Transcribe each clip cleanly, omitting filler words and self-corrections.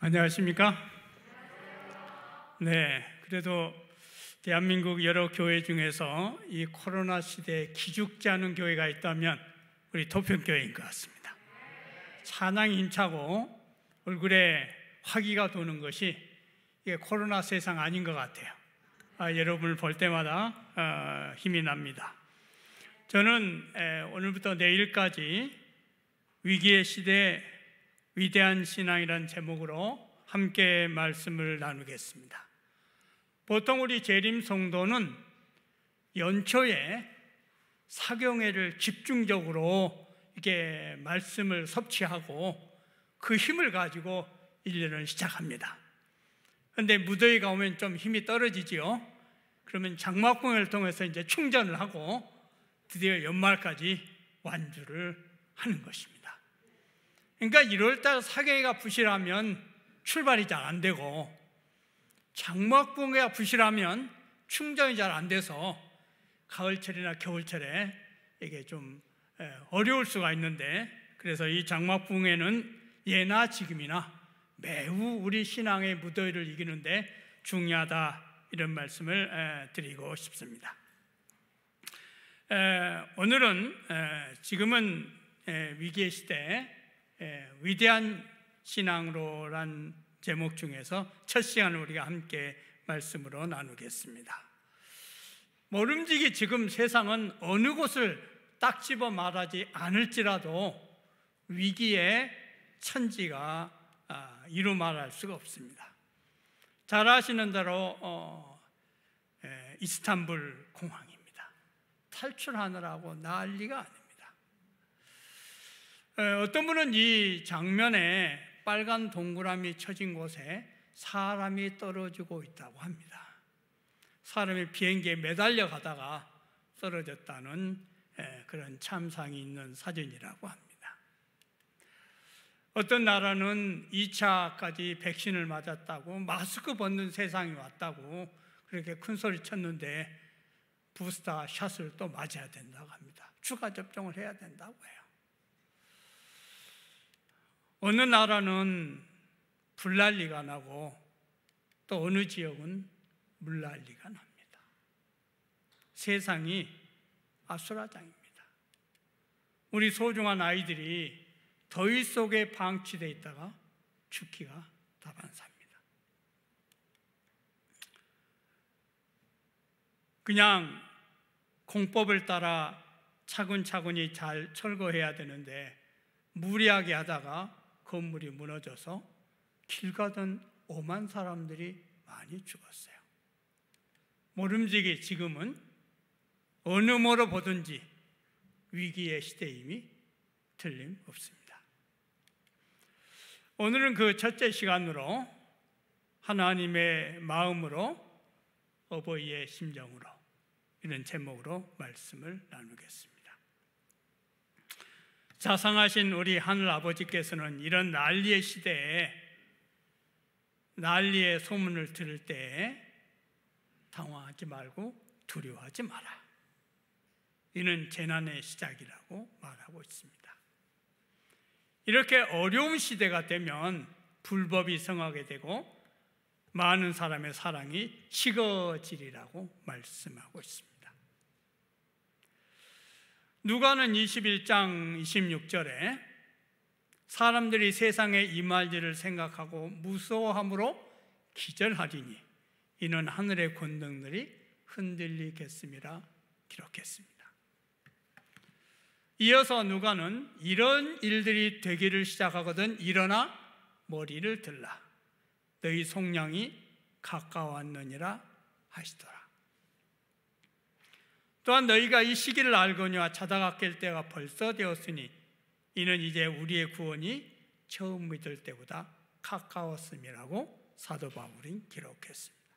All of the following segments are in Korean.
안녕하십니까? 네, 그래도 대한민국 여러 교회 중에서 이 코로나 시대에 기죽지 않은 교회가 있다면 우리 도평교회인 것 같습니다. 찬양이 힘차고 얼굴에 화기가 도는 것이 이게 코로나 세상 아닌 것 같아요. 여러분을 볼 때마다 힘이 납니다. 저는 오늘부터 내일까지 위기의 시대 위대한 신앙이라는 제목으로 함께 말씀을 나누겠습니다. 보통 우리 재림 성도는 연초에 사경회를 집중적으로 이렇게 말씀을 섭취하고 그 힘을 가지고 1년을 시작합니다. 그런데 무더위가 오면 좀 힘이 떨어지지요. 그러면 장막봉회를 통해서 이제 충전을 하고 드디어 연말까지 완주를 하는 것입니다. 그러니까 1월달 사경회가 부실하면 출발이 잘 안 되고 장막봉회가 부실하면 충전이 잘 안 돼서 가을철이나 겨울철에 이게 좀 어려울 수가 있는데, 그래서 이 장막봉회는 예나 지금이나 매우 우리 신앙의 무더위를 이기는데 중요하다, 이런 말씀을 드리고 싶습니다. 오늘은 지금은 위기의 시대 위대한 신앙으로란 제목 중에서 첫 시간을 우리가 함께 말씀으로 나누겠습니다. 모름지기 지금 세상은 어느 곳을 딱 집어 말하지 않을지라도 위기의 천지가 이루 말할 수가 없습니다. 잘 아시는 대로 이스탄불 공항입니다. 탈출하느라고 난리가 아닙니다. 어떤 분은 이 장면에 빨간 동그라미 쳐진 곳에 사람이 떨어지고 있다고 합니다. 사람이 비행기에 매달려 가다가 떨어졌다는 그런 참상이 있는 사진이라고 합니다. 어떤 나라는 2차까지 백신을 맞았다고, 마스크 벗는 세상이 왔다고 그렇게 큰 소리 쳤는데 부스터 샷을 또 맞아야 된다고 합니다. 추가 접종을 해야 된다고 해요. 어느 나라는 불난리가 나고 또 어느 지역은 물난리가 납니다. 세상이 아수라장입니다. 우리 소중한 아이들이 더위 속에 방치되어 있다가 죽기가 다반사입니다. 그냥 공법을 따라 차근차근히 잘 철거해야 되는데 무리하게 하다가 건물이 무너져서 길 가던 오만 사람들이 많이 죽었어요. 모름지기 지금은 어느 뭐로 보든지 위기의 시대임이 틀림없습니다. 오늘은 그 첫째 시간으로 하나님의 마음으로 어버이의 심정으로, 이런 제목으로 말씀을 나누겠습니다. 자상하신 우리 하늘 아버지께서는 이런 난리의 시대에 난리의 소문을 들을 때 당황하지 말고 두려워하지 마라, 이는 재난의 시작이라고 말하고 있습니다. 이렇게 어려운 시대가 되면 불법이 성하게 되고 많은 사람의 사랑이 식어지리라고 말씀하고 있습니다. 누가는 21장 26절에 사람들이 세상에 임할 일을 생각하고 무서워함으로 기절하리니 이는 하늘의 권능들이 흔들리겠음이라 기록했습니다. 이어서 누가는 이런 일들이 되기를 시작하거든 일어나 머리를 들라, 너희 속량이 가까웠느니라 하시더라. 또한 너희가 이 시기를 알거니와 자다가 깰 때가 벌써 되었으니 이는 이제 우리의 구원이 처음 믿을 때보다 가까웠음이라고 사도 바울이 기록했습니다.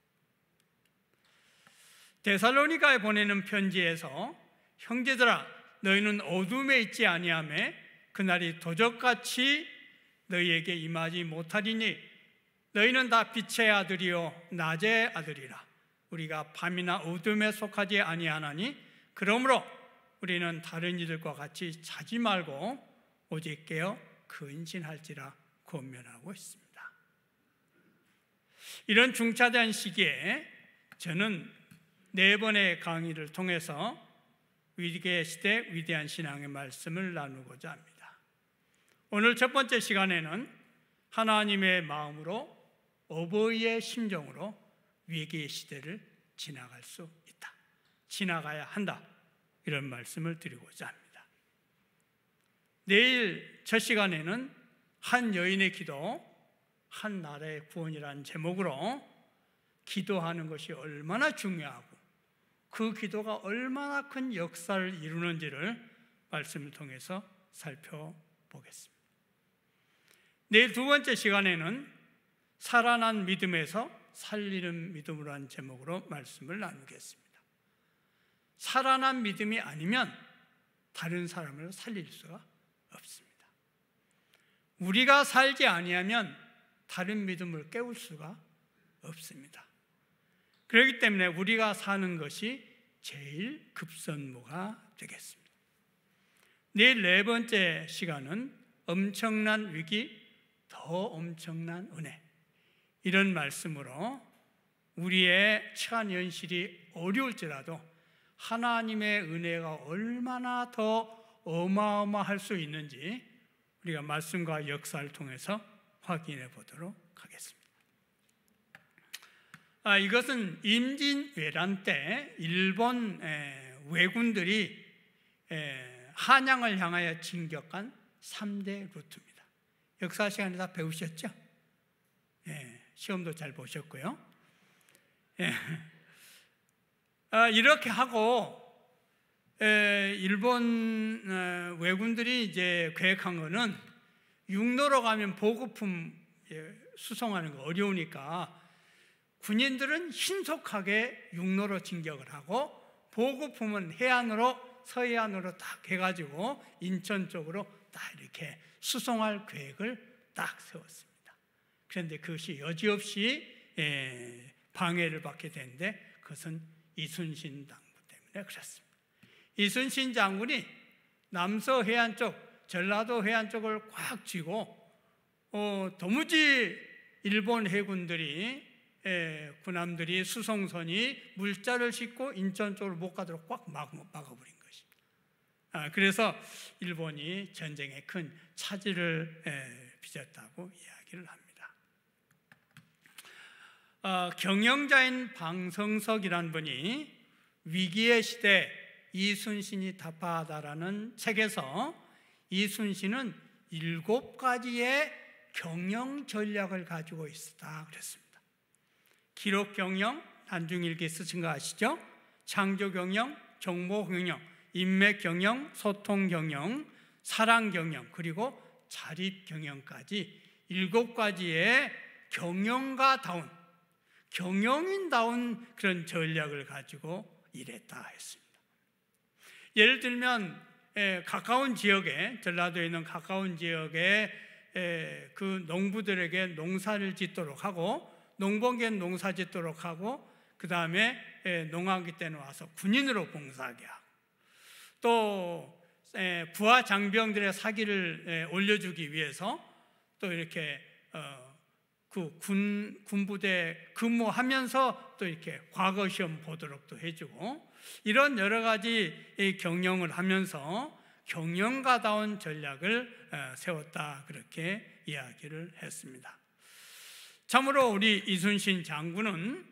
데살로니가에 보내는 편지에서 형제들아, 너희는 어둠에 있지 아니하며 그날이 도적같이 너희에게 임하지 못하리니 너희는 다 빛의 아들이요 낮의 아들이라. 우리가 밤이나 어둠에 속하지 아니하나니 그러므로 우리는 다른 이들과 같이 자지 말고 오직 깨어 근신할지라 권면하고 있습니다. 이런 중차대한 시기에 저는 4번의 강의를 통해서 위기의 시대 위대한 신앙의 말씀을 나누고자 합니다. 오늘 첫 번째 시간에는 하나님의 마음으로, 어버이의 심정으로 위기의 시대를 지나갈 수 있다, 지나가야 한다, 이런 말씀을 드리고자 합니다. 내일 첫 시간에는 한 여인의 기도, 한 나라의 구원이라는 제목으로 기도하는 것이 얼마나 중요하고 그 기도가 얼마나 큰 역사를 이루는지를 말씀을 통해서 살펴보겠습니다. 내일 두 번째 시간에는 살아난 믿음에서 살리는 믿음으로 한 제목으로 말씀을 나누겠습니다. 살아난 믿음이 아니면 다른 사람을 살릴 수가 없습니다. 우리가 살지 아니하면 다른 믿음을 깨울 수가 없습니다. 그렇기 때문에 우리가 사는 것이 제일 급선무가 되겠습니다. 내일 4번째 시간은 엄청난 위기, 더 엄청난 은혜, 이런 말씀으로 우리의 처한 현실이 어려울지라도 하나님의 은혜가 얼마나 더 어마어마할 수 있는지 우리가 말씀과 역사를 통해서 확인해 보도록 하겠습니다. 이것은 임진왜란 때 일본 왜군들이 한양을 향하여 진격한 3대 루트입니다. 역사 시간에 다 배우셨죠? 시험도 잘 보셨고요. 이렇게 하고 일본 왜군들이 이제 계획한 거는 육로로 가면 보급품 수송하는 거 어려우니까 군인들은 신속하게 육로로 진격을 하고 보급품은 해안으로, 서해안으로 딱 해가지고 인천 쪽으로 딱 이렇게 수송할 계획을 딱 세웠습니다. 그런데 그것이 여지없이 방해를 받게 되는데 그것은 이순신 장군 때문에 그렇습니다. 이순신 장군이 남서 해안 쪽, 전라도 해안 쪽을 꽉 쥐고 도무지 일본 해군들이 군함들이, 수송선이 물자를 싣고 인천 쪽으로 못 가도록 꽉 막아버린 것입니다. 그래서 일본이 전쟁에 큰 차질을 빚었다고 이야기를 합니다. 경영자인 방성석이라는 분이 위기의 시대 이순신이 답하다라는 책에서 이순신은 7가지의 경영 전략을 가지고 있었다 그랬습니다. 기록 경영, 단중일기 쓰신 거 아시죠? 창조 경영, 정보 경영, 인맥 경영, 소통 경영, 사랑 경영, 그리고 자립 경영까지 7가지의 경영가다운, 경영인다운 그런 전략을 가지고 일했다 했습니다. 예를 들면 가까운 지역에, 전라도에 있는 가까운 지역에 그 농부들에게 농사를 짓도록 하고, 농번기엔 농사 짓도록 하고, 그 다음에 농한기 때는 와서 군인으로 봉사하게 하고, 또 부하 장병들의 사기를 올려주기 위해서 또 이렇게 그 군부대 근무하면서 또 이렇게 과거 시험 보도록도 해주고, 이런 여러 가지 경영을 하면서 경영가다운 전략을 세웠다, 그렇게 이야기를 했습니다. 참으로 우리 이순신 장군은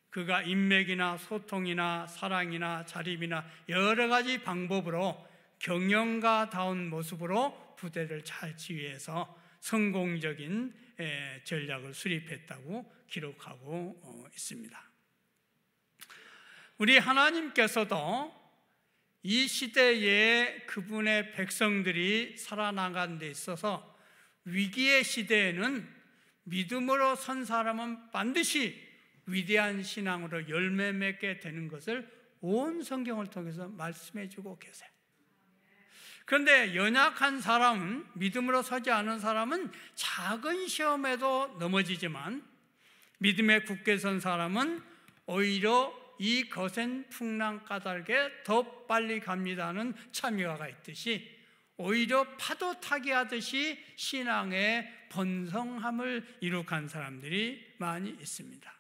그가 인맥이나 소통이나 사랑이나 자립이나 여러 가지 방법으로 경영가다운 모습으로 부대를 잘 지휘해서 성공적인 전략을 수립했다고 기록하고 있습니다. 우리 하나님께서도 이 시대에 그분의 백성들이 살아나가는 데 있어서 위기의 시대에는 믿음으로 선 사람은 반드시 위대한 신앙으로 열매 맺게 되는 것을 온 성경을 통해서 말씀해 주고 계세요. 그런데 연약한 사람은, 믿음으로 서지 않은 사람은 작은 시험에도 넘어지지만, 믿음에 굳게 선 사람은 오히려 이 거센 풍랑 까닭에 더 빨리 갑니다는 참여가 있듯이 오히려 파도 타기 하듯이 신앙의 번성함을 이룩한 사람들이 많이 있습니다.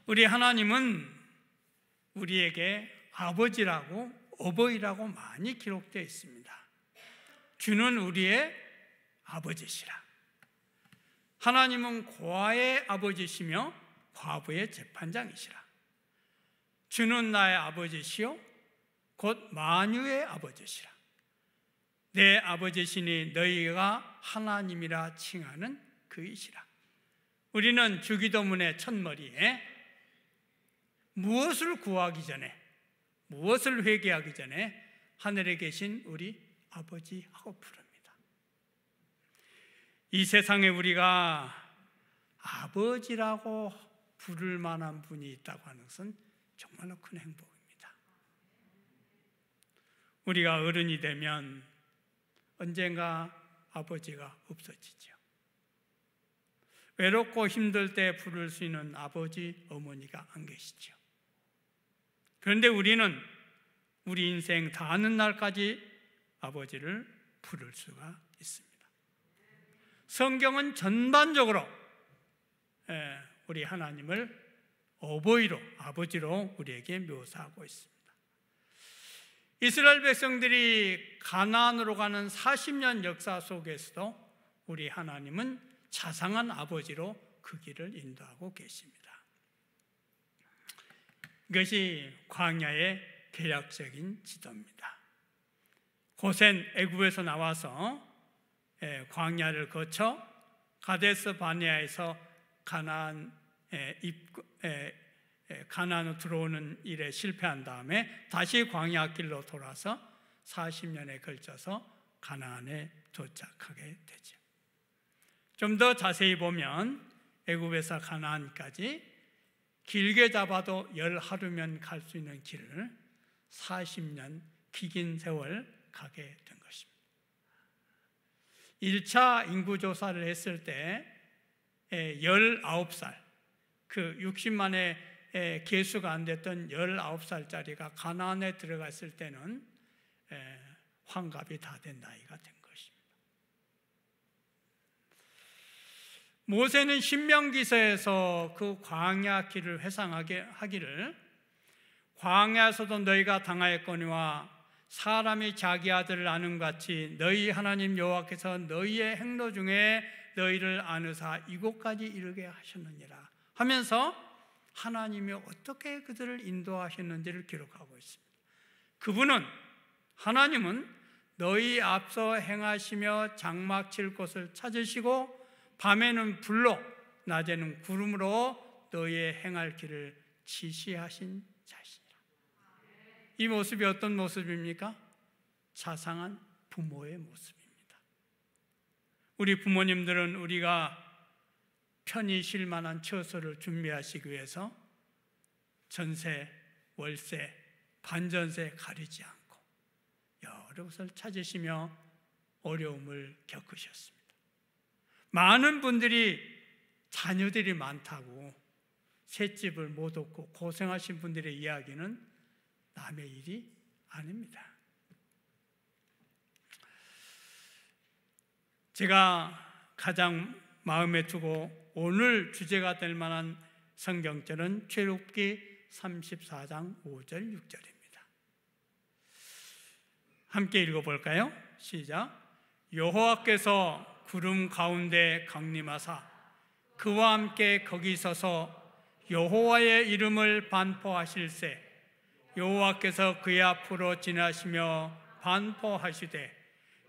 우리 하나님은 우리에게 아버지라고 어버이라고 많이 기록되어 있습니다. 주는 우리의 아버지시라. 하나님은 고아의 아버지시며 과부의 재판장이시라. 주는 나의 아버지시요 곧 만유의 아버지시라. 내 아버지시니 너희가 하나님이라 칭하는 그이시라. 우리는 주기도문의 첫머리에 무엇을 구하기 전에, 무엇을 회개하기 전에 하늘에 계신 우리 아버지하고 부릅니다. 이 세상에 우리가 아버지라고 부를 만한 분이 있다고 하는 것은 정말로 큰 행복입니다. 우리가 어른이 되면 언젠가 아버지가 없어지죠. 외롭고 힘들 때 부를 수 있는 아버지, 어머니가 안 계시죠. 그런데 우리는 우리 인생 다하는 날까지 아버지를 부를 수가 있습니다. 성경은 전반적으로 우리 하나님을 어버이로, 아버지로 우리에게 묘사하고 있습니다. 이스라엘 백성들이 가나안으로 가는 40년 역사 속에서도 우리 하나님은 자상한 아버지로 그 길을 인도하고 계십니다. 이것이 광야의 개략적인 지도입니다. 고센 애굽에서 나와서 광야를 거쳐 가데스 바네아에서 가나안으로 들어오는 일에 실패한 다음에 다시 광야 길로 돌아서 40년에 걸쳐서 가나안에 도착하게 되죠. 좀 더 자세히 보면 애굽에서 가나안까지 길게 잡아도 10하루면 갈 수 있는 길을 40년 기긴 세월 가게 된 것입니다. 1차 인구조사를 했을 때 19살, 그 60만의 계수가 안 됐던 19살짜리가 가나안에 들어갔을 때는 환갑이 다 된 나이가 된 것입니다. 모세는 신명기서에서 그 광야 길을 회상하게 하기를 광야에서도 너희가 당하였거니와 사람이 자기 아들을 아는 같이 너희 하나님 여호와께서 너희의 행로 중에 너희를 아느사 이곳까지 이르게 하셨느니라 하면서 하나님이 어떻게 그들을 인도하셨는지를 기록하고 있습니다. 그분은, 하나님은 너희 앞서 행하시며 장막 칠 곳을 찾으시고 밤에는 불로 낮에는 구름으로 너희의 행할 길을 지시하신 자시니라. 이 모습이 어떤 모습입니까? 자상한 부모의 모습입니다. 우리 부모님들은 우리가 편히 쉴 만한 처소를 준비하시기 위해서 전세, 월세, 반전세 가리지 않고 여러 곳을 찾으시며 어려움을 겪으셨습니다. 많은 분들이 자녀들이 많다고 셋집을 못 얻고 고생하신 분들의 이야기는 남의 일이 아닙니다. 제가 가장 마음에 두고 오늘 주제가 될 만한 성경절은 출애굽기 34장 5절 6절입니다. 함께 읽어볼까요? 시작. 여호와께서 구름 가운데 강림하사 그와 함께 거기 서서 여호와의 이름을 반포하실세 여호와께서 그의 앞으로 지나시며 반포하시되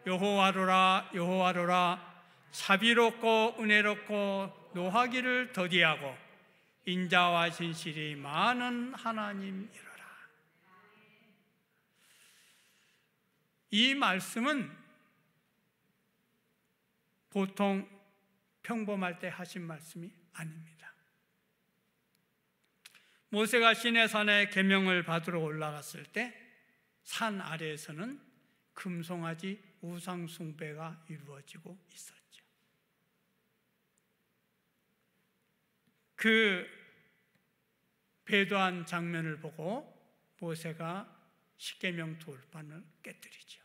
여호와로라 여호와로라 자비롭고 은혜롭고 노하기를 더디하고 인자와 진실이 많은 하나님이로라. 이 말씀은 보통 평범할 때 하신 말씀이 아닙니다. 모세가 시내산에 계명을 받으러 올라갔을 때 산 아래에서는 금송아지 우상 숭배가 이루어지고 있었죠. 그 배도한 장면을 보고 모세가 십계명 돌판을 깨뜨리죠.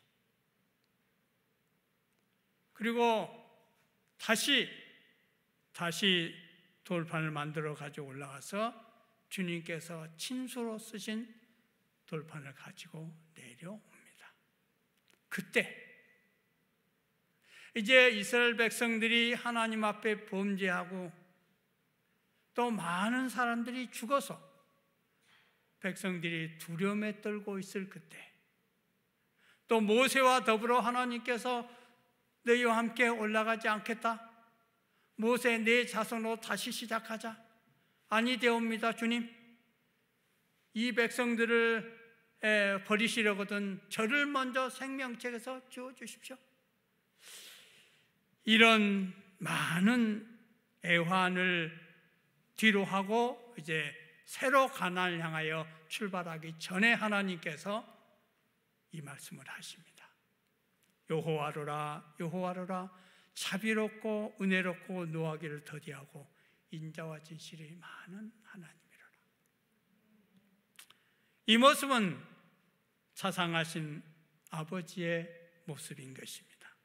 그리고 다시 돌판을 만들어 가지고 올라가서 주님께서 친수로 쓰신 돌판을 가지고 내려옵니다. 그때 이제 이스라엘 백성들이 하나님 앞에 범죄하고 또 많은 사람들이 죽어서 백성들이 두려움에 떨고 있을 그때, 또 모세와 더불어 하나님께서 너희와 함께 올라가지 않겠다, 모세 내 자손으로 다시 시작하자, 아니되옵니다 주님, 이 백성들을 버리시려거든 저를 먼저 생명책에서 지워주십시오. 이런 많은 애환을 뒤로 하고 이제 새로 가나안을 향하여 출발하기 전에 하나님께서 이 말씀을 하십니다. 여호와로라 여호와로라, 자비롭고 은혜롭고 노하기를 더디하고 인자와 진실이 많은 하나님이로라. 이 모습은 자상하신 아버지의 모습인 것입니다.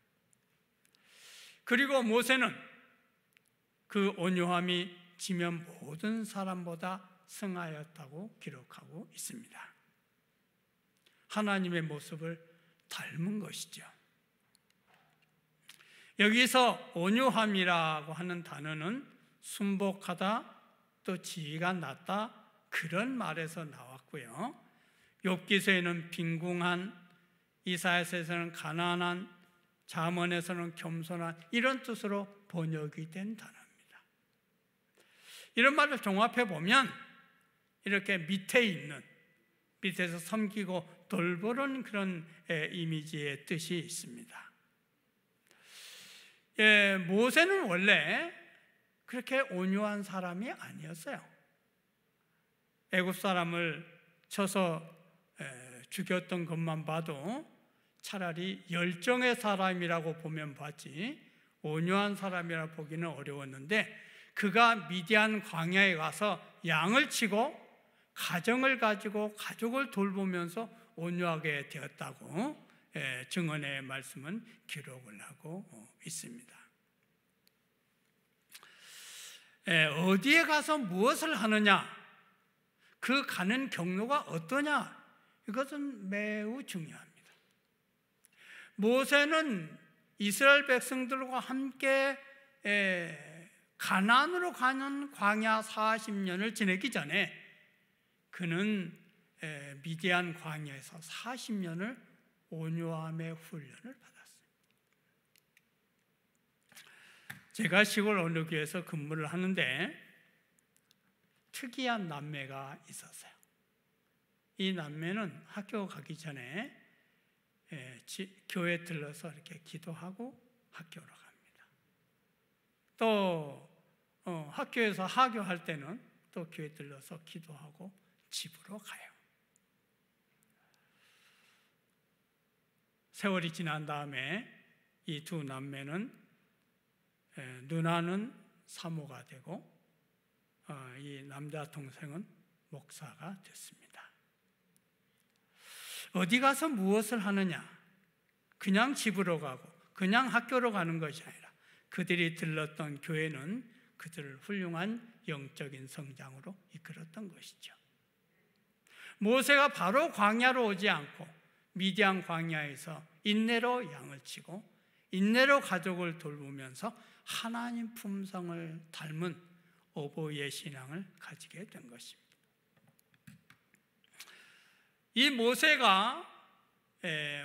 그리고 모세는 그 온유함이 지면 모든 사람보다 승하였다고 기록하고 있습니다. 하나님의 모습을 닮은 것이죠. 여기서 온유함이라고 하는 단어는 순복하다, 또 지위가 낮다, 그런 말에서 나왔고요. 욥기서에는 빈궁한, 이사야서에서는 가난한, 잠언에서는 겸손한, 이런 뜻으로 번역이 된 단어입니다. 이런 말을 종합해 보면 이렇게 밑에서 섬기고 돌보는 그런 이미지의 뜻이 있습니다. 모세는 원래 그렇게 온유한 사람이 아니었어요. 애굽 사람을 쳐서 죽였던 것만 봐도 차라리 열정의 사람이라고 보면 봤지 온유한 사람이라 보기는 어려웠는데, 그가 미디안 광야에 가서 양을 치고 가정을 가지고 가족을 돌보면서 온유하게 되었다고 증언의 말씀은 기록을 하고 있습니다. 어디에 가서 무엇을 하느냐, 그 가는 경로가 어떠냐, 이것은 매우 중요합니다. 모세는 이스라엘 백성들과 함께 가나안으로 가는 광야 40년을 지내기 전에 그는 미디안 광야에서 40년을 온유함의 훈련을 받았어요. 제가 시골 어느 교회에서 근무를 하는데 특이한 남매가 있었어요. 이 남매는 학교 가기 전에 교회에 들러서 이렇게 기도하고 학교로 갑니다. 또 학교에서 하교할 때는 또 교회에 들러서 기도하고 집으로 가요. 세월이 지난 다음에 이 두 남매는 누나는 사모가 되고 이 남자 동생은 목사가 됐습니다. 어디 가서 무엇을 하느냐, 그냥 집으로 가고 그냥 학교로 가는 것이 아니라 그들이 들렀던 교회는 그들을 훌륭한 영적인 성장으로 이끌었던 것이죠. 모세가 바로 광야로 오지 않고 미디안 광야에서 인내로 양을 치고 인내로 가족을 돌보면서 하나님 품성을 닮은 어버이의 신앙을 가지게 된 것입니다. 이 모세가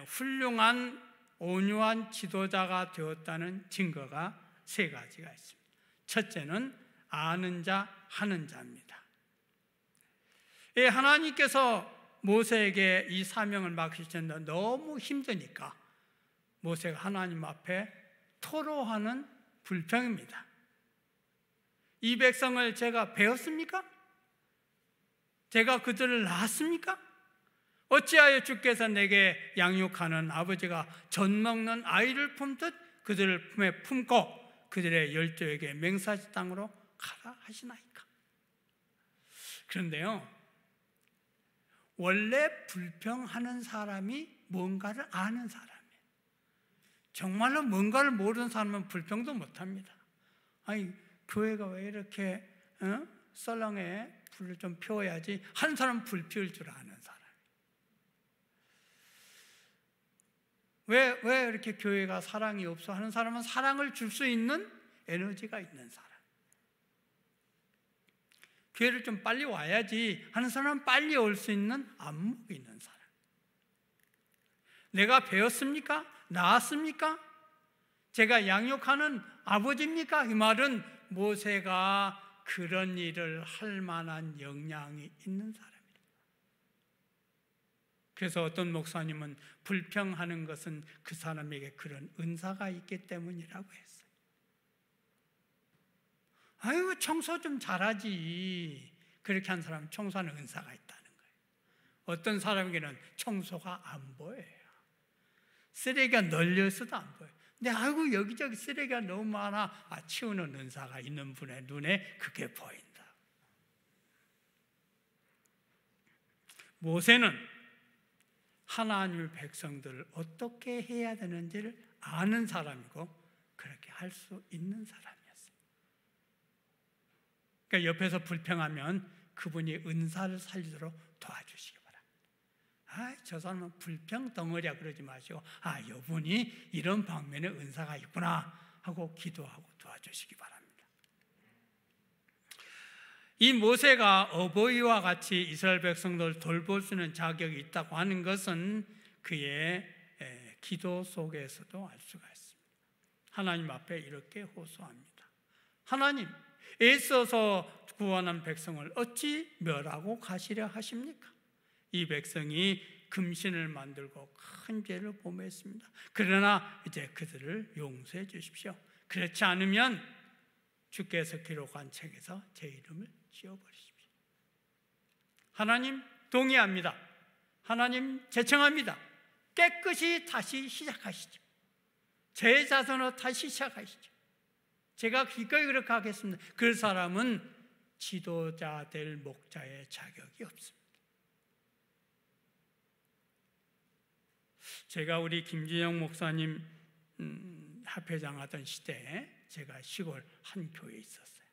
훌륭한 온유한 지도자가 되었다는 증거가 세 가지가 있습니다. 첫째는 아는 자, 하는 자입니다. 하나님께서 모세에게 이 사명을 맡기셨는데 너무 힘드니까 모세가 하나님 앞에 토로하는 불평입니다. 이 백성을 제가 배웠습니까? 제가 그들을 낳았습니까? 어찌하여 주께서 내게 양육하는 아버지가 젖 먹는 아이를 품듯 그들을 품에 품고 그들의 열조에게 맹사지 땅으로 가라 하시나이까? 그런데요, 원래 불평하는 사람이 뭔가를 아는 사람이에요. 정말로 뭔가를 모르는 사람은 불평도 못합니다. 아니, 교회가 왜 이렇게 썰렁해? 불을 좀 피워야지 하는 사람은 불 피울 줄 아는 사람. 왜 이렇게 교회가 사랑이 없어 하는 사람은 사랑을 줄 수 있는 에너지가 있는 사람. 교회를 좀 빨리 와야지 하는 사람은 빨리 올 수 있는 안목이 있는 사람. 내가 배웠습니까? 나았습니까? 제가 양육하는 아버지입니까? 이 말은 모세가 그런 일을 할 만한 역량이 있는 사람입니다. 그래서 어떤 목사님은 불평하는 것은 그 사람에게 그런 은사가 있기 때문이라고 했어요. 아유, 청소 좀 잘하지. 그렇게 한 사람은 청소하는 은사가 있다는 거예요. 어떤 사람에게는 청소가 안 보여요. 쓰레기가 널려있어도 안 보여요. 근데 아이고, 여기저기 쓰레기가 너무 많아. 치우는 은사가 있는 분의 눈에 그게 보인다. 모세는 하나님의 백성들을 어떻게 해야 되는지를 아는 사람이고 그렇게 할 수 있는 사람이었어요. 그러니까 옆에서 불평하면 그분이 은사를 살리도록 도와주시기 바랍니다. 저 사람은 불평 덩어리야 그러지 마시고 이분이 이런 방면에 은사가 있구나 하고 기도하고 도와주시기 바랍니다. 이 모세가 어버이와 같이 이스라엘 백성들을 돌볼 수 있는 자격이 있다고 하는 것은 그의 기도 속에서도 알 수가 있습니다. 하나님 앞에 이렇게 호소합니다. 하나님, 애써서 구원한 백성을 어찌 멸하고 가시려 하십니까? 이 백성이 금신을 만들고 큰 죄를 범했습니다. 그러나 이제 그들을 용서해 주십시오. 그렇지 않으면 주께서 기록한 책에서 제 이름을 지워버리십시오. 하나님 동의합니다. 하나님 제청합니다. 깨끗이 다시 시작하시죠. 제 자손으로 다시 시작하시죠. 제가 기꺼이 그렇게 하겠습니다. 그 사람은 지도자 될 목자의 자격이 없습니다. 제가 우리 김진영 목사님 합회장 하던 시대에 제가 시골 한 교회에 있었어요.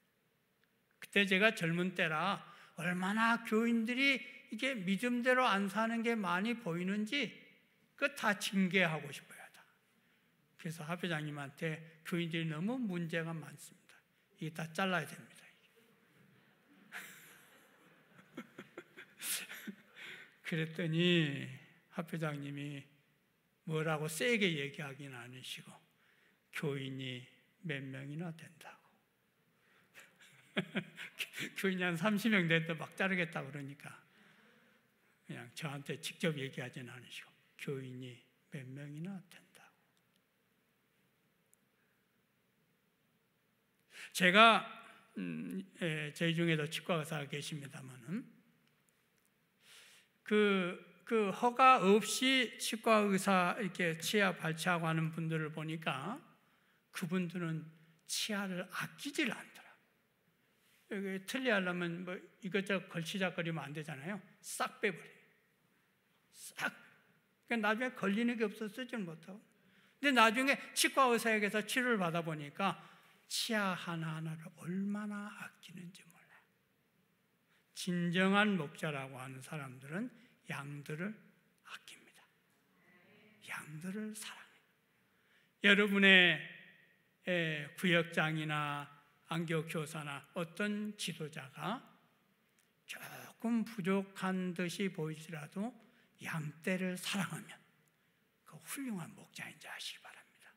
그때 제가 젊은 때라 얼마나 교인들이 이게 믿음대로 안 사는 게 많이 보이는지 그거 다 징계하고 싶어요. 다. 그래서 합회장님한테 교인들이 너무 문제가 많습니다. 이게 다 잘라야 됩니다. 그랬더니 합회장님이 뭐라고 세게 얘기하기는 않으시고 교인이 몇 명이나 된다고. 교인이 한 30명 됐다 막 자르겠다 그러니까 그냥 저한테 직접 얘기하지는 않으시고 교인이 몇 명이나 된다고. 제가 저희 중에도 치과 의사가 계십니다만은 그 허가 없이 치과 의사 이렇게 치아 발치하고 하는 분들을 보니까 그분들은 치아를 아끼질 않더라. 여기 틀리하려면 뭐 이것저것 걸치작거리면 안 되잖아요. 싹 빼버려요. 싹. 그러니까 나중에 걸리는 게 없어서 쓰질 못하고. 근데 나중에 치과 의사에게서 치료를 받아보니까 치아 하나하나를 얼마나 아끼는지 몰라요. 진정한 목자라고 하는 사람들은 양들을 아낍니다. 양들을 사랑해요. 여러분의 구역장이나 안교교사나 어떤 지도자가 조금 부족한 듯이 보이더라도 양떼를 사랑하면 그 훌륭한 목자인지 아시기 바랍니다.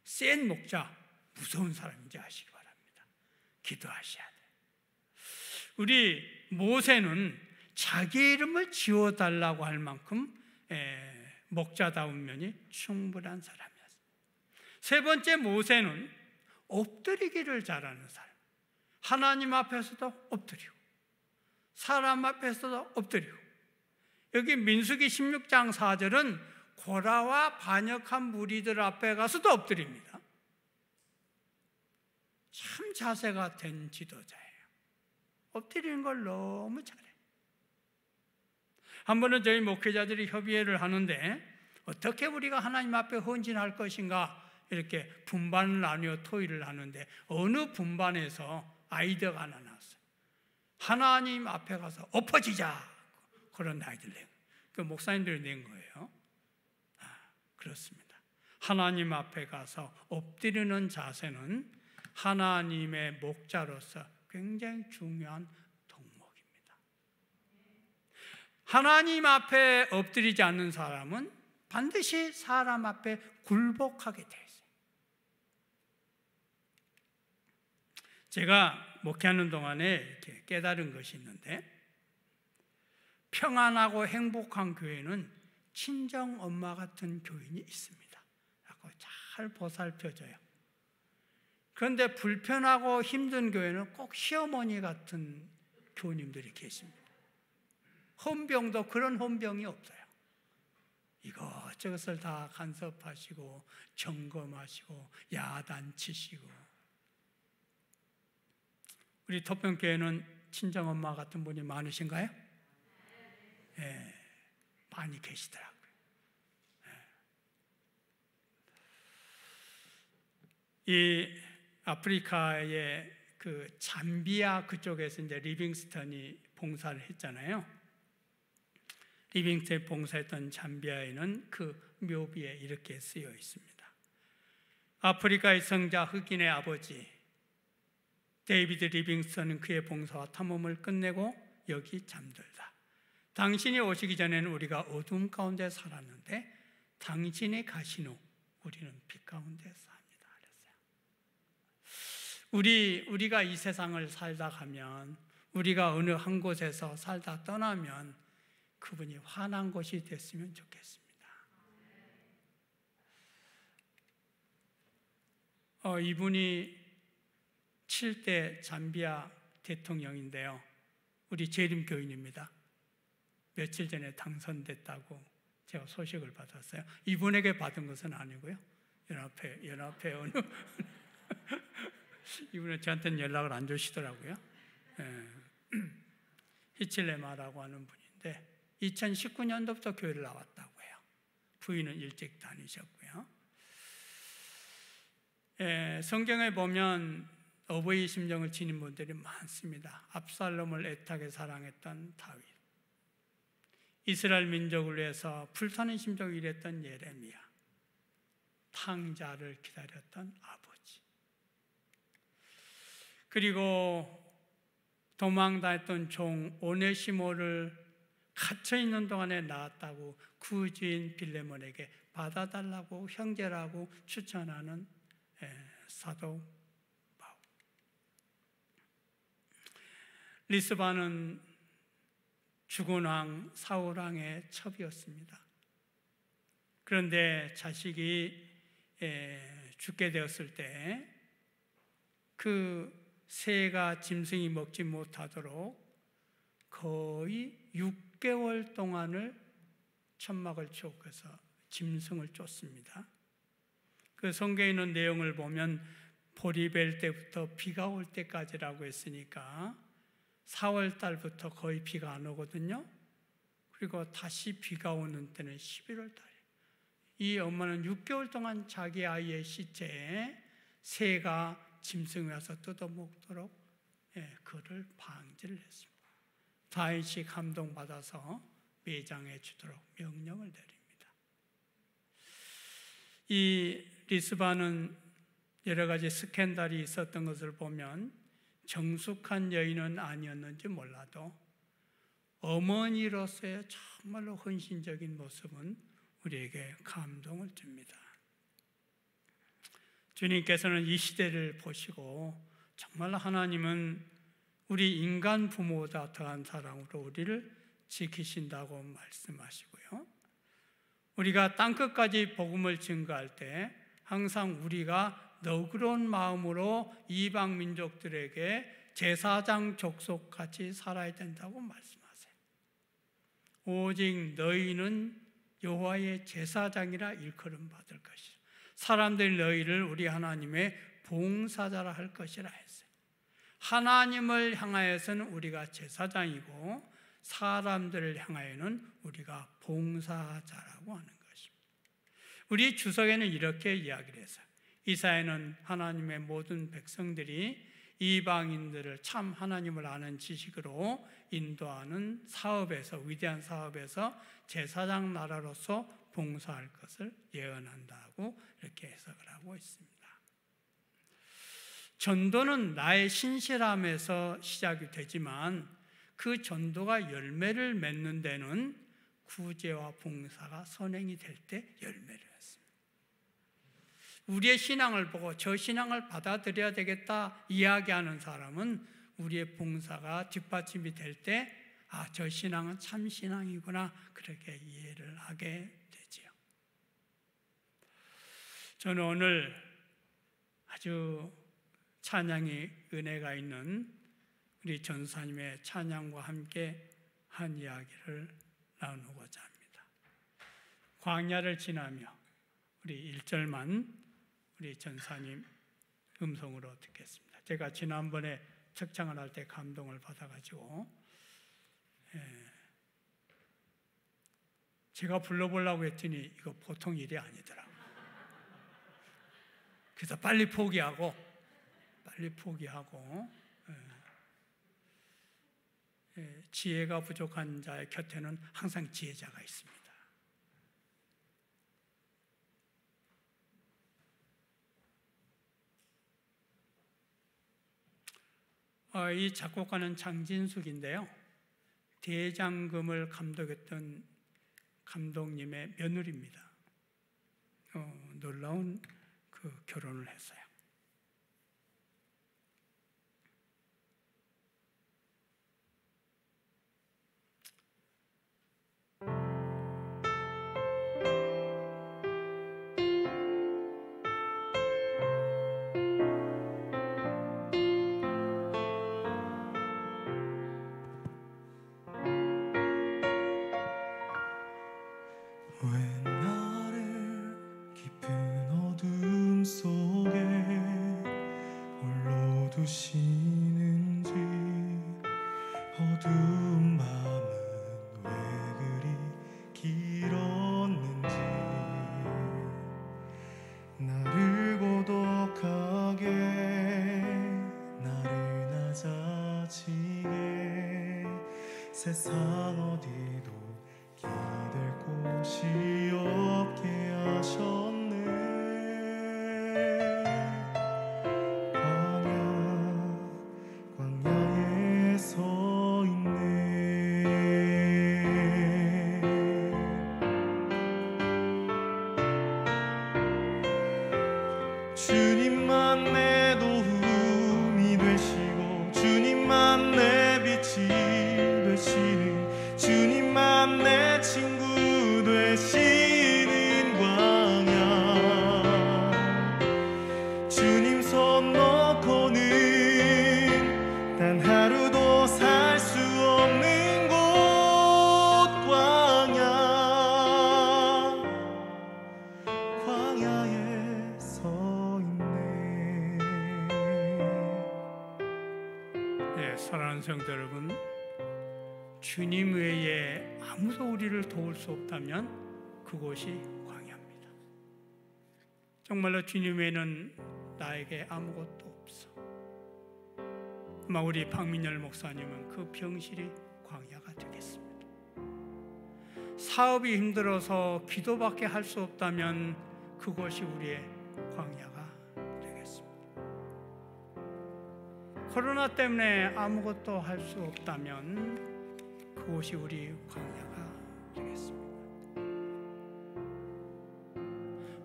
센 목자, 무서운 사람인지 아시기 바랍니다. 기도하셔야 돼요. 우리 모세는 자기 이름을 지워달라고 할 만큼 목자다운 면이 충분한 사람이었어요. 세 번째, 모세는 엎드리기를 잘하는 사람. 하나님 앞에서도 엎드리고 사람 앞에서도 엎드리고. 여기 민수기 16장 4절은 고라와 반역한 무리들 앞에 가서도 엎드립니다. 참 자세가 된 지도자예요. 엎드리는 걸 너무 잘해요. 한 번은 저희 목회자들이 협의회를 하는데 어떻게 우리가 하나님 앞에 헌신할 것인가 이렇게 분반을 나누어 토의를 하는데 어느 분반에서 아이디어가 하나 나왔어요. 하나님 앞에 가서 엎어지자, 그런 아이디어를 낸 거예요. 그 목사님들이 낸 거예요. 그렇습니다. 하나님 앞에 가서 엎드리는 자세는 하나님의 목자로서 굉장히 중요한 덕목입니다. 하나님 앞에 엎드리지 않는 사람은 반드시 사람 앞에 굴복하게 돼 있어요. 제가 목회하는 동안에 이렇게 깨달은 것이 있는데, 평안하고 행복한 교회는 친정 엄마 같은 교인이 있습니다. 라고 잘 보살펴줘요. 그런데 불편하고 힘든 교회는 꼭 시어머니 같은 교우님들이 계십니다. 헌병도 그런 헌병이 없어요. 이것저것을 다 간섭하시고 점검하시고 야단치시고. 우리 토평교회는 친정엄마 같은 분이 많으신가요? 네, 많이 계시더라고요. 이 아프리카의 그 잠비아 그쪽에서 이제 리빙스턴이 봉사를 했잖아요. 리빙스턴이 봉사했던 잠비아에는 그 묘비에 이렇게 쓰여 있습니다. 아프리카의 성자 흑인의 아버지 데이비드 리빙스턴은 그의 봉사와 탐험을 끝내고 여기 잠들다. 당신이 오시기 전에는 우리가 어둠 가운데 살았는데 당신이 가신 후 우리는 빛 가운데 삽니다. 그랬어요. 우리가 이 세상을 살다 가면, 우리가 어느 한 곳에서 살다 떠나면 그분이 환한 곳이 됐으면 좋겠습니다. 이분이 7대 잠비아 대통령인데요. 우리 재림교인입니다. 며칠 전에 당선됐다고 제가 소식을 받았어요. 이분에게 받은 것은 아니고요. 연합회 어느 이분은 저한테는 연락을 안 주시더라고요. 히칠레마라고 하는 분인데 2019년도부터 교회를 나왔다고 해요. 부인은 일찍 다니셨고요. 성경에 보면 어버이 심정을 지닌 분들이 많습니다. 압살롬을 애타게 사랑했던 다윗, 이스라엘 민족을 위해서 불타는 심정을 일했던 예레미야, 탕자를 기다렸던 아버지, 그리고 도망다녔던 종 오네시모를 갇혀있는 동안에 낳았다고 구주인 빌레몬에게 받아달라고 형제라고 추천하는 사도 바울. 리스바는 죽은 왕 사울왕의 첩이었습니다. 그런데 자식이 죽게 되었을 때 그 새가 짐승이 먹지 못하도록 거의 6개월 동안을 천막을 치고서 짐승을 쫓습니다. 그 성경에 있는 내용을 보면 볼이 뵐 때부터 비가 올 때까지라고 했으니까 4월 달부터 거의 비가 안 오거든요. 그리고 다시 비가 오는 때는 11월 달이에요. 이 엄마는 6개월 동안 자기 아이의 시체에 새가 짐승이 와서 뜯어먹도록 그를 방지를 했습니다. 다윗이 감동받아서 매장해 주도록 명령을 내립니다. 이 리스바는 여러 가지 스캔들이 있었던 것을 보면 정숙한 여인은 아니었는지 몰라도 어머니로서의 정말로 헌신적인 모습은 우리에게 감동을 줍니다. 주님께서는 이 시대를 보시고 정말 하나님은 우리 인간 부모보다 더한 사랑으로 우리를 지키신다고 말씀하시고요. 우리가 땅끝까지 복음을 증거할 때 항상 우리가 너그러운 마음으로 이방 민족들에게 제사장 족속같이 살아야 된다고 말씀하세요. 오직 너희는 여호와의 제사장이라 일컬음 받을 것이라. 사람들이 너희를 우리 하나님의 봉사자라 할 것이라 했어요. 하나님을 향하여서는 우리가 제사장이고 사람들을 향하여는 우리가 봉사자라고 하는 것입니다. 우리 주석에는 이렇게 이야기를 해서 이사야는 하나님의 모든 백성들이 이방인들을 참 하나님을 아는 지식으로 인도하는 사업에서, 위대한 사업에서 제사장 나라로서 봉사할 것을 예언한다고 이렇게 해석을 하고 있습니다. 전도는 나의 신실함에서 시작이 되지만 그 전도가 열매를 맺는 데는 구제와 봉사가 선행이 될 때 열매를 맺습니다. 우리의 신앙을 보고 저 신앙을 받아들여야 되겠다 이야기하는 사람은 우리의 봉사가 뒷받침이 될 때 저 신앙은 참 신앙이구나 그렇게 이해를 하게 되지요. 저는 오늘 아주 찬양이 은혜가 있는 우리 전사님의 찬양과 함께 한 이야기를 나누고자 합니다. 광야를 지나며 우리 1절만 우리 전사님 음성으로 듣겠습니다. 제가 지난번에 책창을 할 때 감동을 받아가지고 제가 불러보려고 했더니 이거 보통 일이 아니더라고요. 그래서 빨리 포기하고 지혜가 부족한 자의 곁에는 항상 지혜자가 있습니다. 이 작곡가는 장진숙인데요. 대장금을 감독했던 감독님의 며느리입니다. 놀라운 그 결혼을 했어요. 두시는지 어두운 밤은 왜 그리 길었는지 나를 고독하게 나를 낮아지게 세상 어디도 기댈 곳이 없게 하셨네. 주님만 내 도움이 되시고 주님만 내 빛이 되시는 주님만 내 친구 되시는 광야 주님 손 놓고는 단 하루도 살 수 없는 곳 광야에 서 사랑하는 성도 여러분, 주님 외에 아무도 우리를 도울 수 없다면 그곳이 광야입니다. 정말로 주님 외에는 나에게 아무것도 없어. 아마 우리 박민열 목사님은 그 병실이 광야가 되겠습니다. 사업이 힘들어서 기도밖에 할 수 없다면 그곳이 우리의 광야가 되겠습니다. 코로나 때문에 아무것도 할 수 없다면 그곳이 우리 광야가 되겠습니다.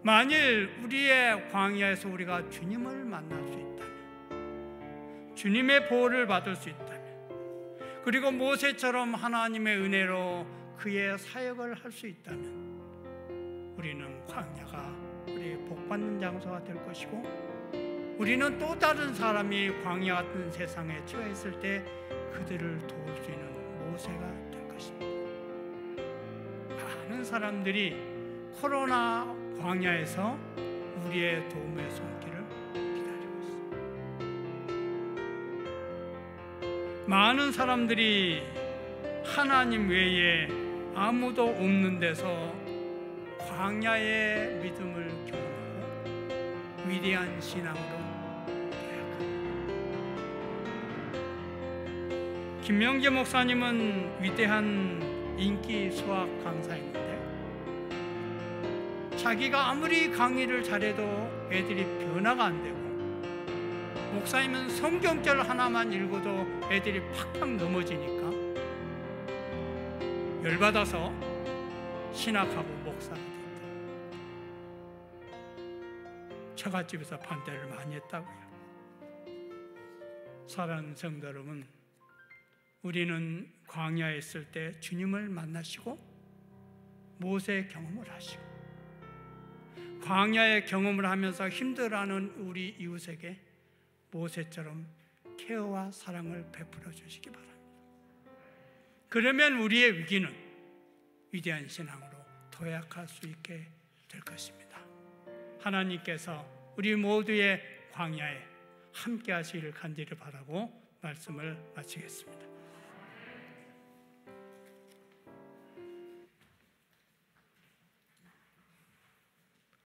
만일 우리의 광야에서 우리가 주님을 만날 수 있다면, 주님의 보호를 받을 수 있다면, 그리고 모세처럼 하나님의 은혜로 그의 사역을 할 수 있다면 우리는 광야가 우리 복받는 장소가 될 것이고, 우리는 또 다른 사람이 광야 같은 세상에 처했을 때 그들을 도울 수 있는 모세가 될 것입니다. 많은 사람들이 코로나 광야에서 우리의 도움의 손길을 기다리고 있습니다. 많은 사람들이 하나님 외에 아무도 없는 데서 광야의 믿음을 경험하고 위대한 신앙으로 도약합니다. 김명재 목사님은 위대한 인기 수학 강사였는데 자기가 아무리 강의를 잘해도 애들이 변화가 안 되고, 목사님은 성경절 하나만 읽어도 애들이 팍팍 넘어지니까 열받아서 신학하고 목사가 됐다. 처갓집에서 반대를 많이 했다고요. 사랑하는 성도 여러분, 우리는 광야에 있을 때 주님을 만나시고 모세 경험을 하시고, 광야의 경험을 하면서 힘들어하는 우리 이웃에게 모세처럼 케어와 사랑을 베풀어 주시기 바랍니다. 그러면 우리의 위기는 위대한 신앙으로 도약할 수 있게 될 것입니다. 하나님께서 우리 모두의 광야에 함께 하시기를 간절히 바라고 말씀을 마치겠습니다.